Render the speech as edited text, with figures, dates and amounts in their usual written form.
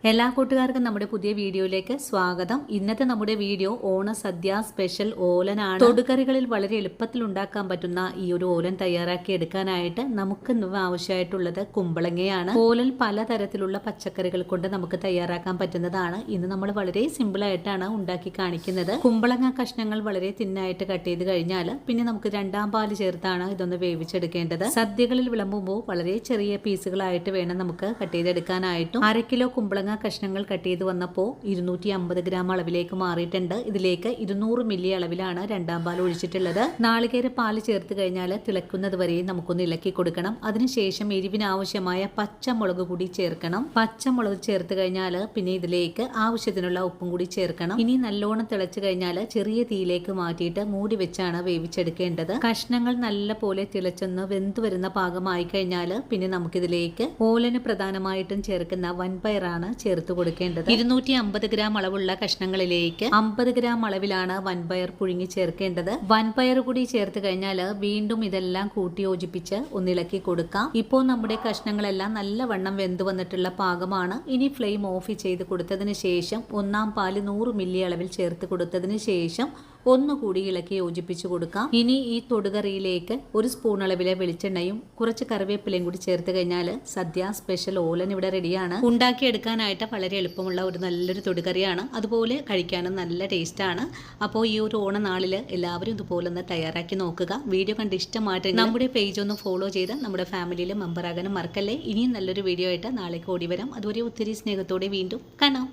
എല്ലാ കൂട്ടുകാർക്കും നമ്മുടെ പുതിയ വീഡിയോയിലേക്ക് സ്വാഗതം. ഇന്നത്തെ നമ്മുടെ വീഡിയോ ഓണസദ്യ സ്പെഷ്യൽ ഓലനാണ്. തൊടുകറികളിൽ വളരെ എളുപ്പത്തിൽ ഉണ്ടാക്കാൻ പറ്റുന്ന ഈ ഒരു ഓലൻ തയ്യാറാക്കി എടുക്കാനായിട്ട് നമുക്ക് ആവശ്യമായിട്ടുള്ളത് കുമ്പളങ്ങയാണ്. ഓലൻ പലതരത്തിലുള്ള പച്ചക്കറികൾ കൊണ്ട് നമുക്ക് തയ്യാറാക്കാൻ പറ്റുന്നതാണ്. ഇന്ന് നമ്മൾ വളരെ സിമ്പിൾ ആയിട്ടാണ് ഉണ്ടാക്കി കാണിക്കുന്നത്. കുമ്പളങ്ങ കഷ്ണങ്ങൾ വളരെ തിന്നായിട്ട് കട്ട് ചെയ്ത് കഴിഞ്ഞാൽ പിന്നെ നമുക്ക് രണ്ടാം പാല് ചേർത്താണ് ഇതൊന്ന് വേവിച്ചെടുക്കേണ്ടത്. സദ്യകളിൽ വിളമ്പുമ്പോൾ വളരെ ചെറിയ പീസുകളായിട്ട് വേണം നമുക്ക് കട്ട് ചെയ്തെടുക്കാനായിട്ടും. 1/2 കിലോ കുമ്പളങ്ങ കഷ്ണങ്ങൾ കട്ട് ചെയ്ത് വന്നപ്പോൾ 250 ഗ്രാം അളവിലേക്ക് മാറിയിട്ടുണ്ട്. ഇതിലേക്ക് 200 മില്ലി അളവിലാണ് രണ്ടാം പാൽ ഒഴിച്ചിട്ടുള്ളത്. നാളികേര പാല് ചേർത്ത് കഴിഞ്ഞാൽ തിളക്കുന്നത് വരെ നമുക്കൊന്ന് ഇളക്കി കൊടുക്കണം. അതിനുശേഷം എരിവിന് ആവശ്യമായ പച്ചമുളക് കൂടി ചേർക്കണം. പച്ചമുളക് ചേർത്ത് കഴിഞ്ഞാൽ പിന്നെ ഇതിലേക്ക് ആവശ്യത്തിനുള്ള ഉപ്പും കൂടി ചേർക്കണം. ഇനി നല്ലോണം തിളച്ചു കഴിഞ്ഞാൽ ചെറിയ തീയിലേക്ക് മാറ്റിയിട്ട് മൂടി വെച്ചാണ് വേവിച്ചെടുക്കേണ്ടത്. കഷ്ണങ്ങൾ നല്ല പോലെ തിളച്ചൊന്ന് വെന്തു വരുന്ന പാകമായി കഴിഞ്ഞാൽ പിന്നെ നമുക്കിതിലേക്ക് ഓലന് പ്രധാനമായിട്ടും ചേർക്കുന്ന വൻപയറാണ് ചേർത്ത് കൊടുക്കേണ്ടത്. 250 ഗ്രാം അളവുള്ള കഷ്ണങ്ങളിലേക്ക് 50 ഗ്രാം അളവിലാണ് വൻപയർ പുഴുങ്ങി ചേർക്കേണ്ടത്. വൻപയർ കൂടി ചേർത്ത് കഴിഞ്ഞാൽ വീണ്ടും ഇതെല്ലാം കൂട്ടി യോജിപ്പിച്ച് ഒന്നിളക്കി കൊടുക്കാം. ഇപ്പോൾ നമ്മുടെ കഷ്ണങ്ങളെല്ലാം നല്ലവണ്ണം വെന്തു വന്നിട്ടുള്ള പാകമാണ്. ഇനി ഫ്ലെയിം ഓഫ് ചെയ്ത് കൊടുത്തതിന് ശേഷം ഒന്നാം പാല് 100 മില്ലി അളവിൽ ചേർത്ത് കൊടുത്തതിന് ശേഷം ഒന്നുകൂടി ഇളക്കി യോജിപ്പിച്ചു കൊടുക്കാം. ഇനി ഈ തൊടുകറിയിലേക്ക് 1 സ്പൂൺ അളവിലെ വെളിച്ചെണ്ണയും കുറച്ച് കറിവേപ്പിലയും കൂടി ചേർത്ത് കഴിഞ്ഞാൽ സദ്യ സ്പെഷ്യൽ ഓലൻ ഇവിടെ റെഡിയാണ്. ഉണ്ടാക്കിയെടുക്കാനായിട്ട് വളരെ എളുപ്പമുള്ള ഒരു നല്ലൊരു തൊടുകറിയാണ്. അതുപോലെ കഴിക്കാനും നല്ല ടേസ്റ്റാണ്. അപ്പോൾ ഈ ഒരു ഓണനാളിൽ എല്ലാവരും ഇതുപോലെ ഒന്ന് തയ്യാറാക്കി നോക്കുക. വീഡിയോ കണ്ട് ഇഷ്ടമായിട്ട് നമ്മുടെ പേജ് ഒന്ന് ഫോളോ ചെയ്ത് നമ്മുടെ ഫാമിലിയിൽ മെമ്പർ ആകാനും മറക്കല്ലേ. ഇനിയും നല്ലൊരു വീഡിയോ ആയിട്ട് നാളേക്ക് ഓടി വരാം. അതുവരെ ഒത്തിരി സ്നേഹത്തോടെ വീണ്ടും കാണാം.